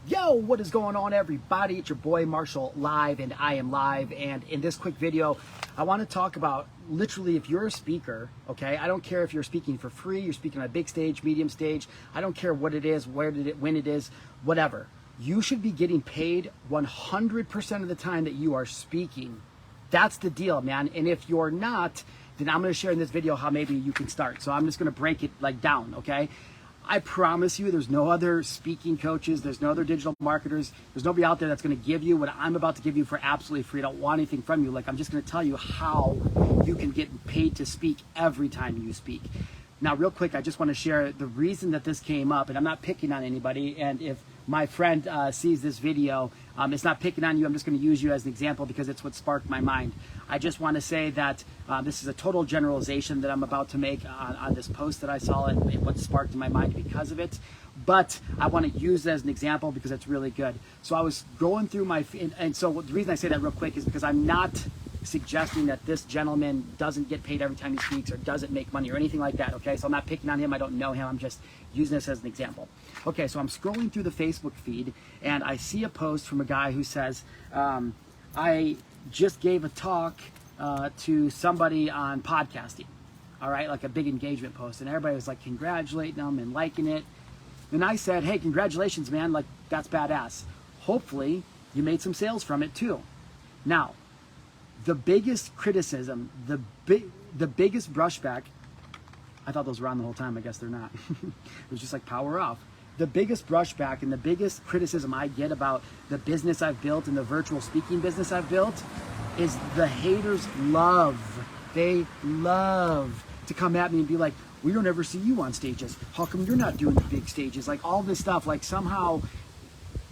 Yo, what is going on, everybody? It's your boy Marshall live, and I am live. And in this quick video, I want to talk about literally if you're a speaker, okay? I don't care if you're speaking for free, you're speaking on a big stage, medium stage. I don't care what it is, when it is, whatever. You should be getting paid 100% of the time that you are speaking. That's the deal, man. And if you're not, then I'm going to share in this video how maybe you can start. So I'm just going to break it like down, okay? I promise you there's no other speaking coaches, there's no other digital marketers, there's nobody out there that's going to give you what I'm about to give you for absolutely free. I don't want anything from you. Like, I'm just going to tell you how you can get paid to speak every time you speak. Now, real quick, I just want to share the reason that this came up, and I'm not picking on anybody, and if my friend sees this video, it's not picking on you. I'm just going to use you as an example because it's what sparked my mind. I just want to say that this is a total generalization that I'm about to make on this post that I saw and what sparked in my mind because of it. But I want to use it as an example because it's really good. So I was going through and so the reason I say that real quick is because I'm not suggesting that this gentleman doesn't get paid every time he speaks or doesn't make money or anything like that, okay? So I'm not picking on him, I don't know him, I'm just using this as an example. Okay, so I'm scrolling through the Facebook feed and I see a post from a guy who says, I just gave a talk to somebody on podcasting, all right, like a big engagement post, and everybody was like congratulating him and liking it. And I said, hey, congratulations, man, like that's badass. Hopefully you made some sales from it too. Now, the biggest criticism, the biggest brushback, I thought those were on the whole time, I guess they're not. It was just like power off. The biggest brushback and the biggest criticism I get about the business I've built and the virtual speaking business I've built is the haters they love to come at me and be like, we don't ever see you on stages. How come you're not doing the big stages? Like all this stuff, like somehow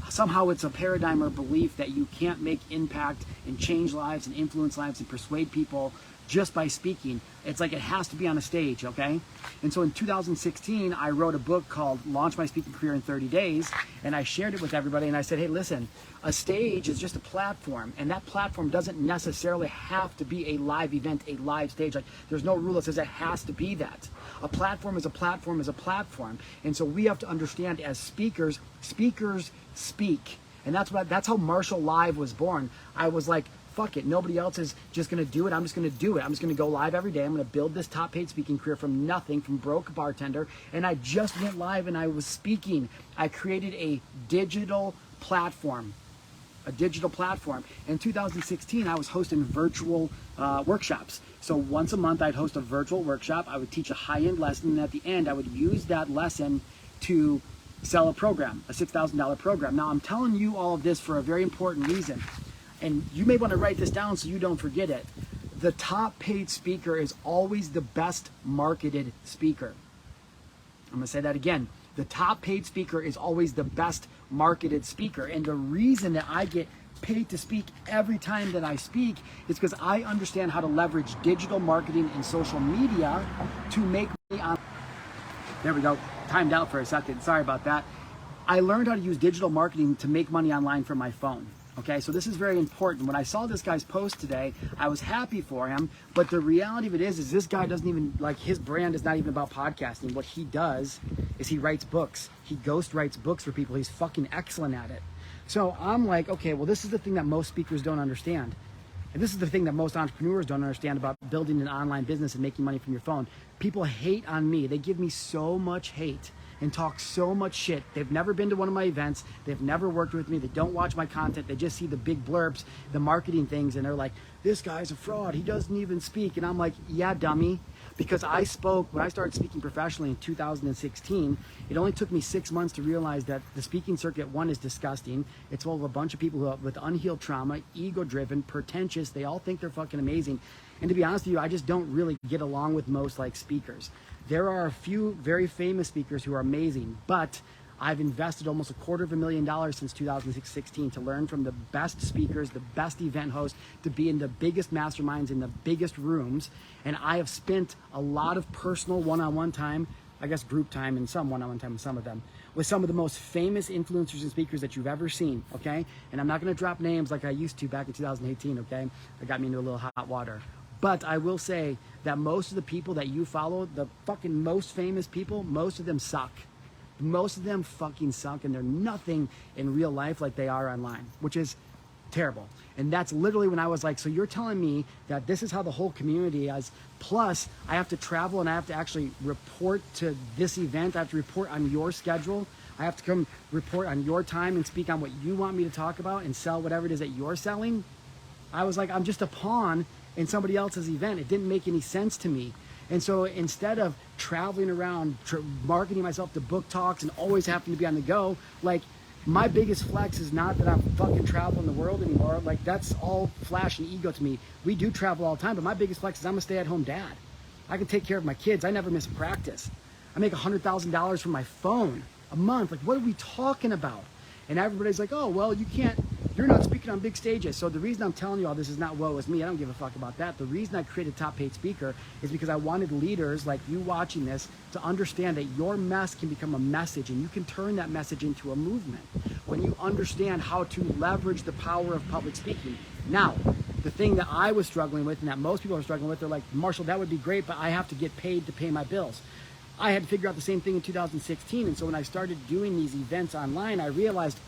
it's a paradigm or belief that you can't make impact and change lives and influence lives and persuade people just by speaking. It's like it has to be on a stage, okay? And so in 2016, I wrote a book called Launch My Speaking Career in 30 Days, and I shared it with everybody, and I said, hey, listen, a stage is just a platform, and that platform doesn't necessarily have to be a live event, a live stage. Like, there's no rule that says it has to be that. A platform is a platform is a platform, and so we have to understand as speakers speak, and that's how Marshall Live was born. I was like, fuck it, nobody else is just gonna do it, I'm just gonna do it. I'm just gonna go live every day. I'm gonna build this top paid speaking career from nothing, from broke bartender, and I just went live and I was speaking. I created a digital platform. In 2016, I was hosting virtual workshops. So once a month, I'd host a virtual workshop. I would teach a high-end lesson, and at the end, I would use that lesson to sell a program, a $6,000 program. Now, I'm telling you all of this for a very important reason, and you may want to write this down so you don't forget it. The top paid speaker is always the best marketed speaker. I'm going to say that again. The top paid speaker is always the best marketed speaker. And the reason that I get paid to speak every time that I speak is because I understand how to leverage digital marketing and social media to make money on. There we go. Timed out for a second. Sorry about that. I learned how to use digital marketing to make money online from my phone. Okay, so this is very important. When I saw this guy's post today, I was happy for him, but the reality of it is this guy doesn't even, like, his brand is not even about podcasting. What he does is he writes books. He ghost writes books for people. He's fucking excellent at it. So I'm like, okay, well, this is the thing that most speakers don't understand. And this is the thing that most entrepreneurs don't understand about building an online business and making money from your phone. People hate on me. They give me so much hate and talk so much shit. They've never been to one of my events. They've never worked with me. They don't watch my content. They just see the big blurbs, the marketing things, and they're like, this guy's a fraud. He doesn't even speak. And I'm like, yeah, dummy. Because when I started speaking professionally in 2016, it only took me 6 months to realize that the speaking circuit, one, is disgusting. It's full of a bunch of people who are with unhealed trauma, ego-driven, pretentious. They all think they're fucking amazing. And to be honest with you, I just don't really get along with most like speakers. There are a few very famous speakers who are amazing, but I've invested almost $250,000 since 2016 to learn from the best speakers, the best event hosts, to be in the biggest masterminds, in the biggest rooms. And I have spent a lot of personal one-on-one time, I guess group time and some one-on-one time with some of them, with some of the most famous influencers and speakers that you've ever seen, okay? And I'm not gonna drop names like I used to back in 2018, okay? That got me into a little hot water. But I will say that most of the people that you follow, the fucking most famous people, most of them suck. Most of them fucking sunk, and they're nothing in real life like they are online, which is terrible. And that's literally when I was like, so you're telling me that this is how the whole community is, plus I have to travel and I have to actually report to this event, I have to report on your schedule, I have to come report on your time and speak on what you want me to talk about and sell whatever it is that you're selling. I was like, I'm just a pawn in somebody else's event. It didn't make any sense to me. And so instead of traveling around, marketing myself to book talks and always having to be on the go, like, my biggest flex is not that I'm fucking traveling the world anymore. Like, that's all flash and ego to me. We do travel all the time, but my biggest flex is I'm a stay-at-home dad. I can take care of my kids. I never miss a practice. I make $100,000 from my phone a month. Like, what are we talking about? And everybody's like, oh, well, you're not speaking on big stages. So the reason I'm telling you all this is not woe is me. I don't give a fuck about that. The reason I created Top Paid Speaker is because I wanted leaders like you watching this to understand that your mess can become a message, and you can turn that message into a movement when you understand how to leverage the power of public speaking. Now, the thing that I was struggling with and that most people are struggling with, they're like, Marshall, that would be great, but I have to get paid to pay my bills. I had to figure out the same thing in 2016. And so when I started doing these events online, I realized,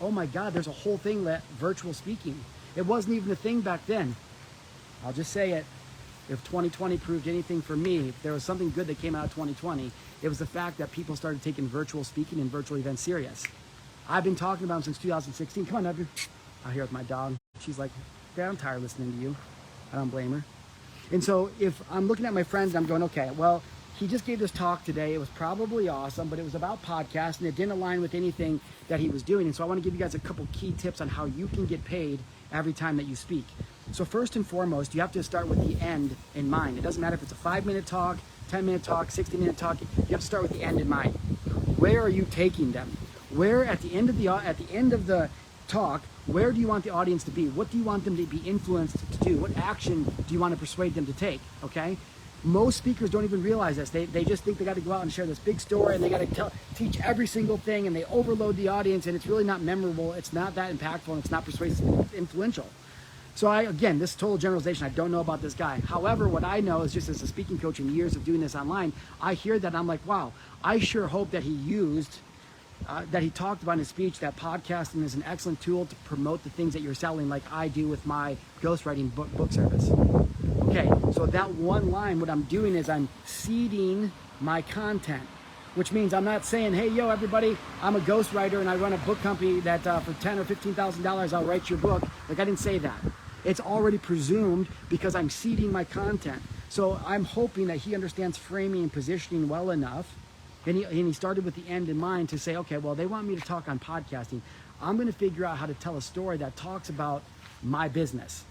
oh my God, there's a whole thing that virtual speaking. It wasn't even a thing back then. I'll just say it. If 2020 proved anything for me, if there was something good that came out of 2020, it was the fact that people started taking virtual speaking and virtual events serious. I've been talking about them since 2016. Come on, Edgar. Out here with my dog. She's like, Dad, I'm tired of listening to you. I don't blame her. And so if I'm looking at my friends, I'm going, okay, well, he just gave this talk today. It was probably awesome, but it was about podcasts and it didn't align with anything that he was doing. And so I want to give you guys a couple key tips on how you can get paid every time that you speak. So first and foremost, you have to start with the end in mind. It doesn't matter if it's a 5-minute talk, 10-minute talk, 60-minute talk. You have to start with the end in mind. Where are you taking them? Where at the end of the talk, where do you want the audience to be? What do you want them to be influenced to do? What action do you want to persuade them to take? Okay? Most speakers don't even realize this. They just think they got to go out and share this big story, and they got to teach every single thing, and they overload the audience, and it's really not memorable. It's not that impactful, and it's not persuasive, influential. So again, this is total generalization. I don't know about this guy. However, what I know is just as a speaking coach and years of doing this online, I hear that and I'm like, wow, I sure hope that he talked about in his speech that podcasting is an excellent tool to promote the things that you're selling, like I do with my ghostwriting book service. Okay, so that one line, what I'm doing is I'm seeding my content, which means I'm not saying, hey, yo, everybody, I'm a ghostwriter and I run a book company that for $10,000 or $15,000, I'll write your book. Like, I didn't say that. It's already presumed because I'm seeding my content. So I'm hoping that he understands framing and positioning well enough. And he started with the end in mind to say, okay, well, they want me to talk on podcasting. I'm going to figure out how to tell a story that talks about my business.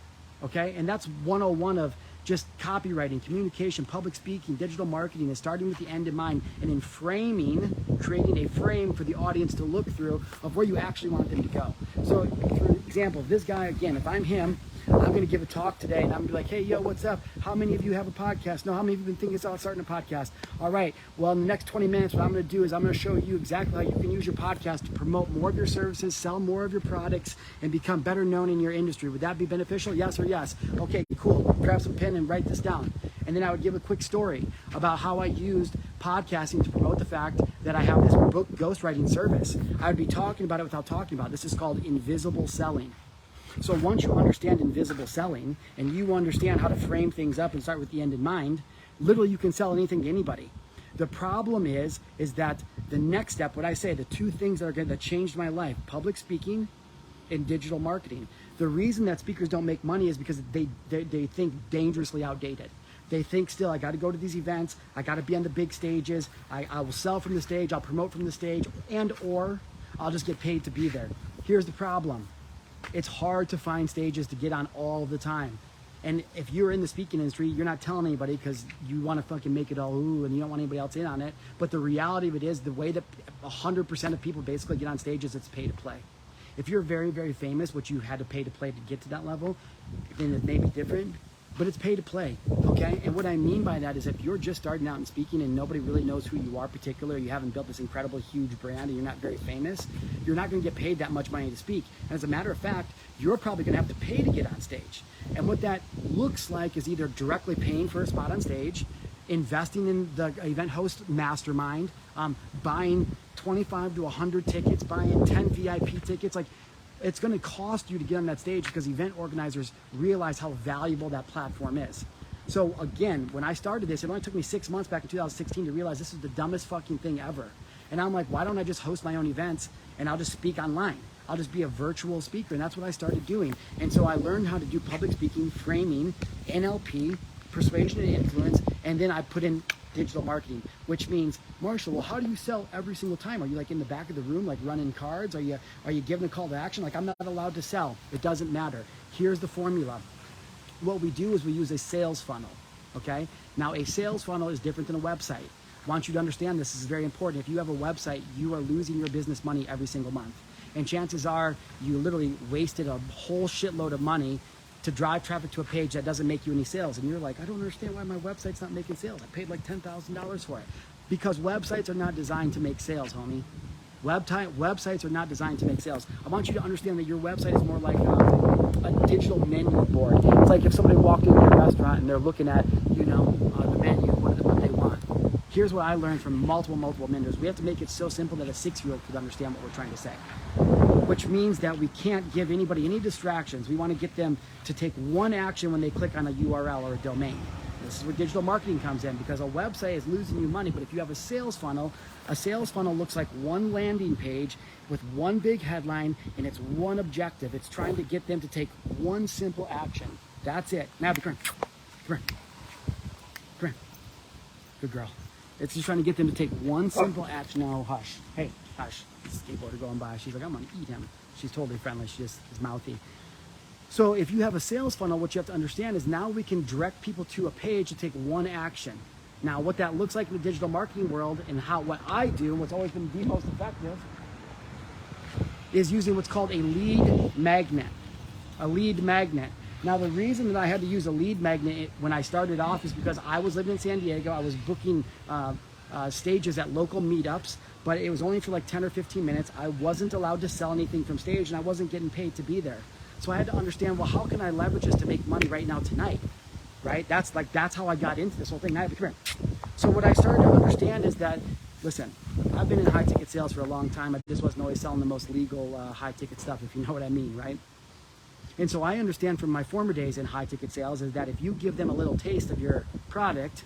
Okay? And that's 101 of just copywriting, communication, public speaking, digital marketing is starting with the end in mind, and in framing, creating a frame for the audience to look through of where you actually want them to go. So for example, this guy, again, if I'm him, I'm going to give a talk today and I'm going to be like, hey, yo, what's up? How many of you have a podcast? No, how many of you have been thinking about starting a podcast? All right. Well, in the next 20 minutes, what I'm going to do is I'm going to show you exactly how you can use your podcast to promote more of your services, sell more of your products, and become better known in your industry. Would that be beneficial? Yes or yes? Okay, cool. Grab some pen and write this down. And then I would give a quick story about how I used podcasting to promote the fact that I have this book ghostwriting service. I would be talking about it without talking about it. This is called invisible selling. So once you understand invisible selling and you understand how to frame things up and start with the end in mind, literally you can sell anything to anybody. The problem is that the next step, what I say, the two things that changed my life, public speaking and digital marketing. The reason that speakers don't make money is because they think dangerously outdated. They think still, I got to go to these events, I got to be on the big stages, I will sell from the stage, I'll promote from the stage, or I'll just get paid to be there. Here's the problem. It's hard to find stages to get on all the time. And if you're in the speaking industry, you're not telling anybody because you want to fucking make it all ooh and you don't want anybody else in on it. But the reality of it is the way that 100% of people basically get on stages, it's pay to play. If you're very, very famous, which you had to pay to play to get to that level, then it may be different. But it's pay to play, okay? And what I mean by that is if you're just starting out in speaking and nobody really knows who you are particularly, you haven't built this incredible, huge brand, and you're not very famous, you're not gonna get paid that much money to speak. And as a matter of fact, you're probably gonna have to pay to get on stage. And what that looks like is either directly paying for a spot on stage, investing in the event host mastermind, buying 25 to 100 tickets, buying 10 VIP tickets. Like, it's going to cost you to get on that stage because event organizers realize how valuable that platform is. So again, when I started this, it only took me 6 months back in 2016 to realize this is the dumbest fucking thing ever. And I'm like, why don't I just host my own events and I'll just speak online? I'll just be a virtual speaker. And that's what I started doing. And so I learned how to do public speaking, framing, NLP, persuasion and influence, and then I put in digital marketing, which means, Marshall, well, how do you sell every single time? Are you like in the back of the room, like running cards? Are you giving a call to action? Like, I'm not allowed to sell. It doesn't matter. Here's the formula. What we do is we use a sales funnel, okay? Now, a sales funnel is different than a website. I want you to understand this is very important. If you have a website, you are losing your business money every single month. And chances are you literally wasted a whole shitload of money to drive traffic to a page that doesn't make you any sales. And you're like, I don't understand why my website's not making sales. I paid like $10,000 for it. Because websites are not designed to make sales, homie. Websites are not designed to make sales. I want you to understand that your website is more like a digital menu board. It's like if somebody walked into your restaurant and they're looking at, the menu, what they want. Here's what I learned from multiple vendors. We have to make it so simple that a 6-year-old could understand what we're trying to say. Which means that we can't give anybody any distractions. We want to get them to take one action when they click on a URL or a domain. This is where digital marketing comes in, because a website is losing you money. But if you have a sales funnel looks like one landing page with one big headline and it's one objective. It's trying to get them to take one simple action. That's it. Now, come here. Good girl. It's just trying to get them to take one simple action. Now, hush. Hey, hush. Skateboarder going by. She's like, I'm gonna eat him. She's totally friendly. She just is mouthy. So if you have a sales funnel, what you have to understand is now we can direct people to a page to take one action. Now, what that looks like in the digital marketing world and what I do, and what's always been the most effective, is using what's called a lead magnet. A lead magnet. Now, the reason that I had to use a lead magnet when I started off is because I was living in San Diego. I was booking stages at local meetups, but it was only for like 10 or 15 minutes. I wasn't allowed to sell anything from stage, and I wasn't getting paid to be there. So I had to understand, well, how can I leverage this to make money right now tonight, right? That's how I got into this whole thing. Now, come here. So what I started to understand is that, listen, I've been in high ticket sales for a long time. I just wasn't always selling the most legal high ticket stuff, if you know what I mean, right? And so I understand from my former days in high ticket sales is that if you give them a little taste of your product,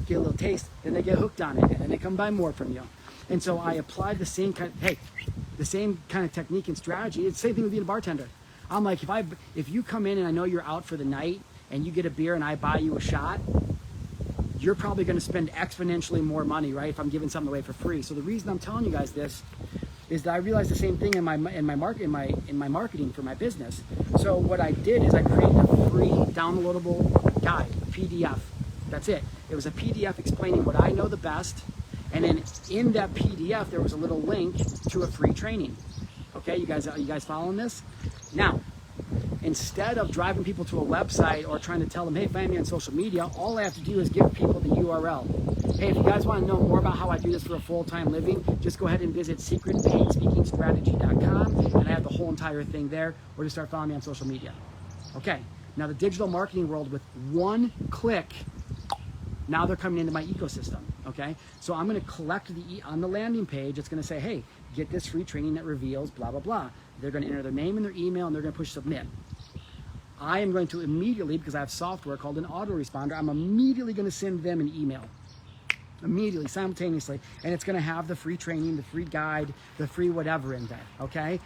get a little taste, then they get hooked on it, and then they come buy more from you. And so I applied the same kind of technique and strategy. It's the same thing with being a bartender. I'm like, if you come in and I know you're out for the night and you get a beer and I buy you a shot, you're probably going to spend exponentially more money, right? If I'm giving something away for free. So the reason I'm telling you guys this is that I realized the same thing in my marketing for my business. So what I did is I created a free downloadable guide, PDF. That's it. It was a PDF explaining what I know the best, and then in that PDF there was a little link to a free training. Okay, you guys following this? Now, instead of driving people to a website or trying to tell them, hey, find me on social media, all I have to do is give people the URL. Hey, if you guys want to know more about how I do this for a full-time living, just go ahead and visit secretpaidspeakingstrategy.com, and I have the whole entire thing there, or just start following me on social media. Okay, now the digital marketing world, with one click, now they're coming into my ecosystem, okay? So I'm gonna collect on the landing page, it's gonna say, hey, get this free training that reveals blah, blah, blah. They're gonna enter their name and their email, and they're gonna push submit. I am going to immediately, because I have software called an autoresponder, I'm immediately gonna send them an email. Immediately, simultaneously, and it's going to have the free training, the free guide, the free whatever in there, okay?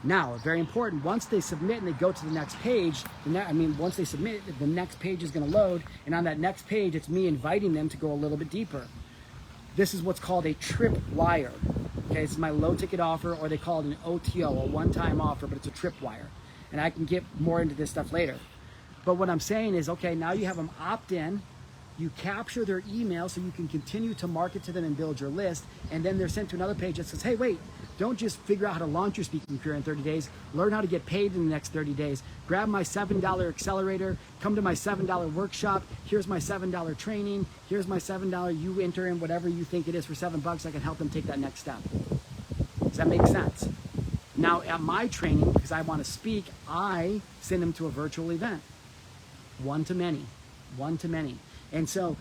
Now, very important, once they submit and they go to the next page, once they submit, the next page is going to load, and on that next page, it's me inviting them to go a little bit deeper. This is what's called a tripwire, okay? This is my low-ticket offer, or they call it an OTO, a one-time offer, but it's a tripwire, and I can get more into this stuff later. But what I'm saying is, okay, now you have them opt in, you capture their email so you can continue to market to them and build your list, and then they're sent to another page that says, hey, wait, don't just figure out how to launch your speaking career in 30 days, learn how to get paid in the next 30 days. Grab my $7 accelerator, come to my $7 workshop, here's my $7 training, here's my $7, you enter in whatever you think it is for $7, I can help them take that next step. Does that make sense? Now at my training, because I want to speak, I send them to a virtual event. One to many. And so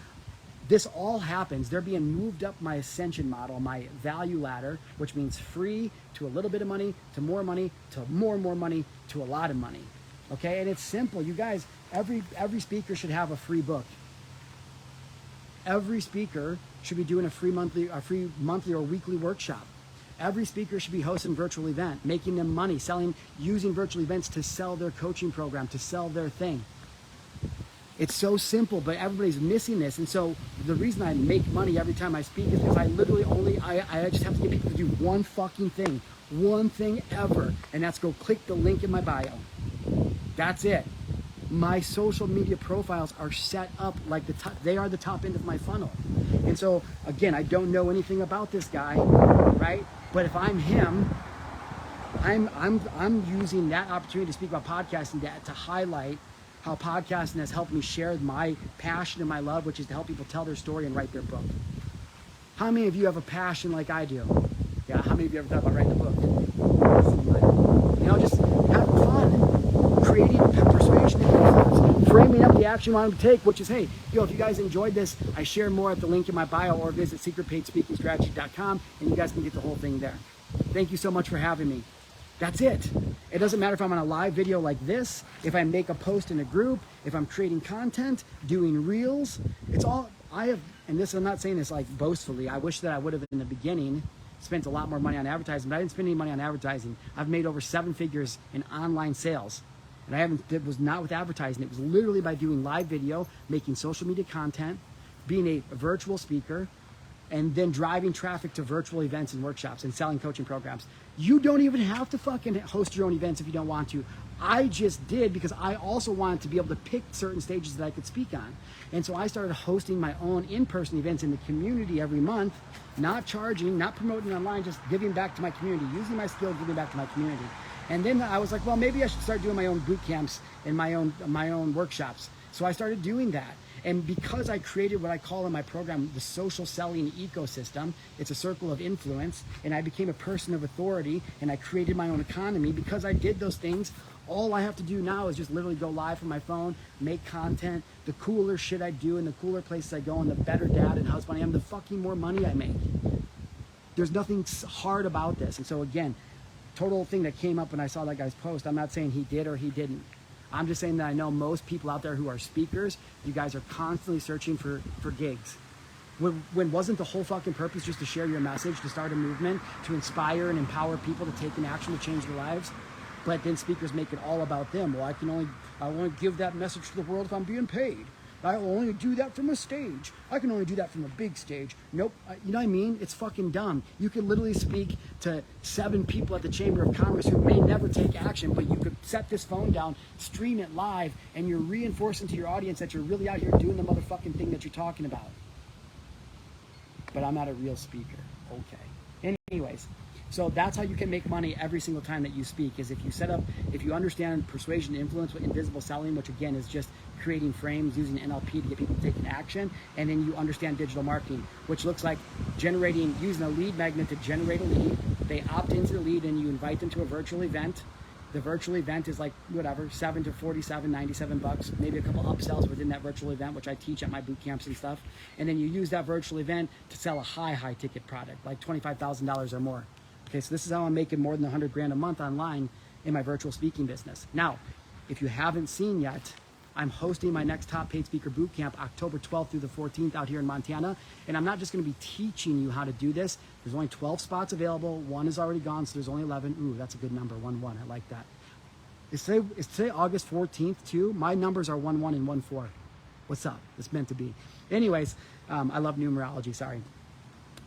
This all happens. They're being moved up my ascension model, my value ladder, which means free to a little bit of money, to more money, to more and more money, to a lot of money. Okay, and it's simple. You guys, every speaker should have a free book. Every speaker should be doing a free monthly or weekly workshop. Every speaker should be hosting a virtual event, making them money, using virtual events to sell their coaching program, to sell their thing. It's so simple, but everybody's missing this. And so the reason I make money every time I speak is because I literally I just have to get people to do one fucking thing, one thing ever, and that's go click the link in my bio. That's it. My social media profiles are set up like they are the top end of my funnel. And so again, I don't know anything about this guy, right? But if I'm him, I'm using that opportunity to speak about podcasting to highlight how podcasting has helped me share my passion and my love, which is to help people tell their story and write their book. How many of you have a passion like I do? Yeah, how many of you ever thought about writing a book? You know, just have fun creating persuasion and influence, framing up the action you want them to take, which is, hey, if you guys enjoyed this, I share more at the link in my bio, or visit secretpagespeakingstrategy.com and you guys can get the whole thing there. Thank you so much for having me. That's it. It doesn't matter if I'm on a live video like this, if I make a post in a group, if I'm creating content, doing reels. It's all I have, and this, I'm not saying this like boastfully. I wish that I would have in the beginning spent a lot more money on advertising, but I didn't spend any money on advertising. I've made over 7 figures in online sales. And it was not with advertising. It was literally by doing live video, making social media content, being a virtual speaker, and then driving traffic to virtual events and workshops and selling coaching programs. You don't even have to fucking host your own events if you don't want to. I just did because I also wanted to be able to pick certain stages that I could speak on. And so I started hosting my own in-person events in the community every month, not charging, not promoting online, just giving back to my community, using my skill, giving back to my community. And then I was like, well, maybe I should start doing my own boot camps and my own workshops. So I started doing that. And because I created what I call in my program the social selling ecosystem, it's a circle of influence, and I became a person of authority, and I created my own economy. Because I did those things, all I have to do now is just literally go live from my phone, make content. The cooler shit I do and the cooler places I go and the better dad and husband I am, the fucking more money I make. There's nothing hard about this. And so again, total thing that came up when I saw that guy's post, I'm not saying he did or he didn't. I'm just saying that I know most people out there who are speakers, you guys are constantly searching for gigs. When wasn't the whole fucking purpose just to share your message, to start a movement, to inspire and empower people to take an action to change their lives? But then speakers make it all about them. Well, I want to give that message to the world if I'm being paid. I will only do that from a stage. I can only do that from a big stage. Nope. You know what I mean? It's fucking dumb. You could literally speak to 7 people at the Chamber of Commerce who may never take action, but you could set this phone down, stream it live, and you're reinforcing to your audience that you're really out here doing the motherfucking thing that you're talking about. But I'm not a real speaker. Okay. Anyways. So that's how you can make money every single time that you speak, is if you understand persuasion, influence, invisible selling, which again is just creating frames using NLP to get people to take an action, and then you understand digital marketing, which looks like using a lead magnet to generate a lead. They opt into the lead and you invite them to a virtual event. The virtual event is like whatever, $7 to $47, $97, maybe a couple upsells within that virtual event, which I teach at my boot camps and stuff. And then you use that virtual event to sell a high ticket product, like $25,000 or more. Okay, so this is how I'm making more than 100 grand a month online in my virtual speaking business. Now, if you haven't seen yet, I'm hosting my next Top Paid Speaker Bootcamp October 12th through the 14th out here in Montana. And I'm not just gonna be teaching you how to do this. There's only 12 spots available. 1 is already gone, so there's only 11. Ooh, that's a good number, 1-1, I like that. Is today August 14th too? My numbers are 1-1 and 1-4. What's up? It's meant to be. Anyways, I love numerology, sorry.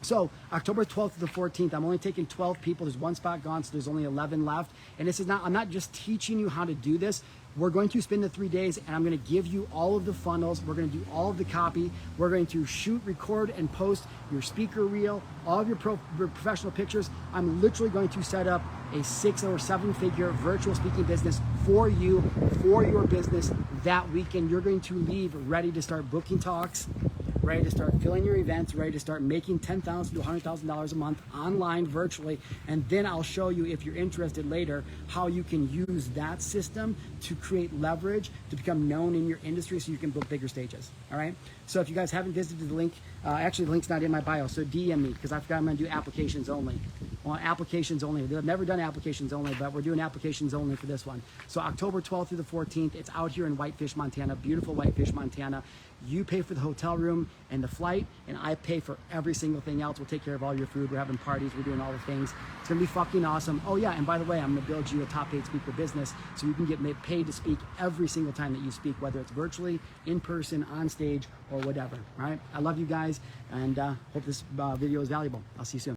So October 12th to the 14th, I'm only taking 12 people. There's 1 spot gone, so there's only 11 left. And I'm not just teaching you how to do this. We're going to spend the 3 days and I'm going to give you all of the funnels. We're going to do all of the copy. We're going to shoot, record, and post your speaker reel, all of your professional pictures. I'm literally going to set up a 6 or 7 figure virtual speaking business for you, for your business that weekend. You're going to leave ready to start booking talks, ready to start filling your events, ready to start making $10,000 to $100,000 a month online, virtually, and then I'll show you, if you're interested later, how you can use that system to create leverage, to become known in your industry so you can book bigger stages, all right? So if you guys haven't visited the link, actually the link's not in my bio, so DM me, because I forgot I'm gonna do applications only. Well, applications only. They've never done applications only, but we're doing applications only for this one. So October 12th through the 14th, it's out here in Whitefish, Montana, beautiful Whitefish, Montana. You pay for the hotel room and the flight, and I pay for every single thing else. We'll take care of all your food. We're having parties. We're doing all the things. It's gonna be fucking awesome. Oh yeah, and by the way, I'm gonna build you a top paid speaker business so you can get paid to speak every single time that you speak, whether it's virtually, in person, on stage, or whatever. All right? I love you guys, and hope this video is valuable. I'll see you soon.